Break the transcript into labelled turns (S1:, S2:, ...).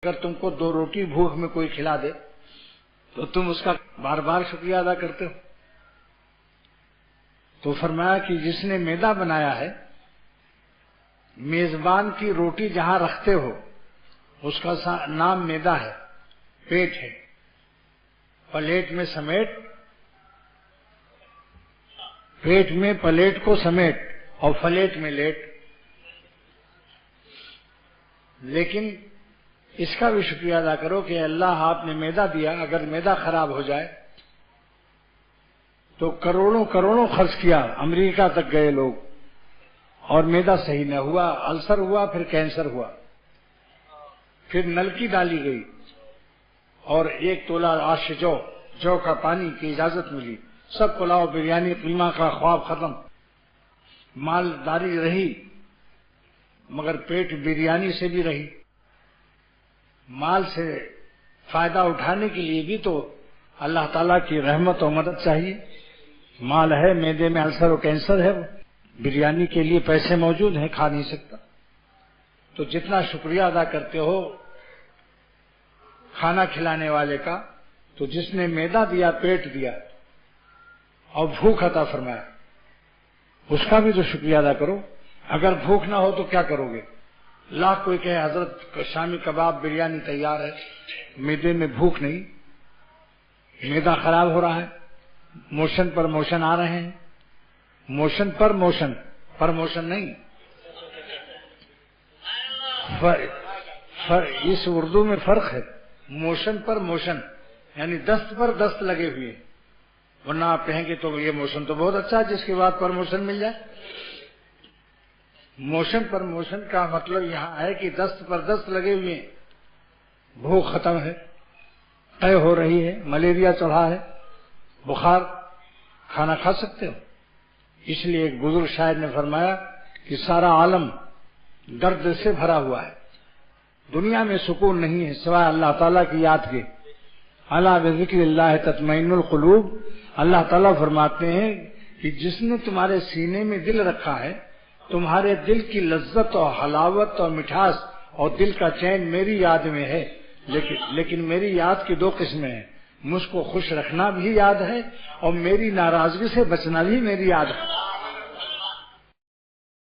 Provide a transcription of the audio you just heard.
S1: اگر تم کو 2 روٹی بھوک میں کوئی کھلا دے تو تم اس کا بار بار شکریہ ادا کرتے ہو؟ تو فرمایا کہ جس نے میدا بنایا ہے، میزبان کی روٹی جہاں رکھتے ہو اس کا نام میدا ہے، پیٹ ہے، پلیٹ میں سمیٹ، پیٹ میں پلیٹ کو سمیٹ اور فلیٹ میں لیٹ۔ لیکن اس کا بھی شکریہ ادا کرو کہ اللہ آپ نے میدا دیا، اگر میدا خراب ہو جائے تو کروڑوں کروڑوں خرچ کیا، امریکہ تک گئے لوگ اور میدا صحیح نہ ہوا، السر ہوا، پھر کینسر ہوا، پھر نلکی ڈالی گئی اور 1 تولہ آش جو کا پانی کی اجازت ملی، سب پلاؤ بریانی قیمہ کا خواب ختم، مالداری رہی مگر پیٹ بریانی سے بھی رہی۔ مال سے فائدہ اٹھانے کے لیے بھی تو اللہ تعالیٰ کی رحمت و مدد چاہیے۔ مال ہے، معدے میں السر و کینسر ہے، بریانی کے لیے پیسے موجود ہیں، کھا نہیں سکتا۔ تو جتنا شکریہ ادا کرتے ہو کھانا کھلانے والے کا، تو جس نے معدہ دیا، پیٹ دیا اور بھوک عطا فرمایا، اس کا بھی تو شکریہ ادا کرو۔ اگر بھوک نہ ہو تو کیا کرو گے؟ لاکھ کوئی کہے حضرت شامی کباب بریانی تیار ہے، معدے میں بھوک نہیں، معدہ خراب ہو رہا ہے، موشن پر موشن آ رہے ہیں، موشن پر موشن، پرموشن نہیں، اس اردو میں فرق ہے، موشن پر موشن یعنی دست پر دست لگے ہوئے، ورنہ آپ کہیں گے تو یہ موشن تو بہت اچھا ہے جس کے بعد پرموشن مل جائے۔ موشن پر موشن کا مطلب یہاں ہے کہ دست پر دست لگے ہوئے ہیں، بھوک ختم ہے، طے ہو رہی ہے، ملیریا چڑھا ہے، بخار، کھانا کھا سکتے ہو۔ اس لیے ایک بزرگ شاعر نے فرمایا کہ سارا عالم درد سے بھرا ہوا ہے، دنیا میں سکون نہیں ہے سوائے اللہ تعالیٰ کی یاد کے۔ الا بذکر اللہ تطمئن القلوب، اللہ تعالیٰ فرماتے ہیں کہ جس نے تمہارے سینے میں دل رکھا ہے، تمہارے دل کی لذت اور حلاوت اور مٹھاس اور دل کا چین میری یاد میں ہے۔ لیکن میری یاد کی 2 قسمیں ہیں، مجھ کو خوش رکھنا بھی یاد ہے اور میری ناراضگی سے بچنا بھی میری یاد ہے۔